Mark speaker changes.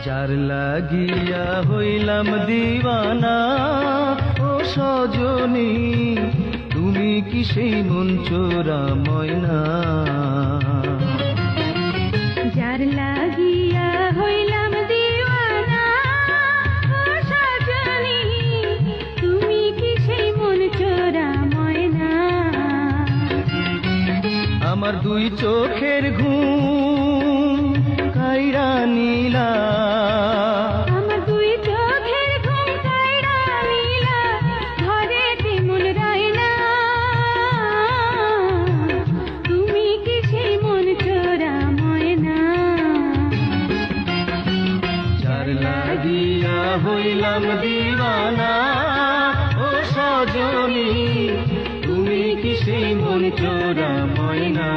Speaker 1: যার লাগিয়া হইলাম দিওয়ানা ও সজনী, তুমি কি সেই মন চোরা ময়না?
Speaker 2: যার লাগিয়া হইলাম দিওয়ানা ও সজনী, তুমি কি সেই মন চোরা ময়না?
Speaker 1: আমার দুই চোখের ঘুম কাইরা নীলা,
Speaker 2: আমার দুই চোখের ঘুম কাইরা নীলা, ঘরে তেমন রায়না, তুমি কি সেই মন চোরা ময়না?
Speaker 1: যার লাগিয়া হইলাম দিওয়ানা ও সজনী, তুমি কি সেই মন চোরা ময়না?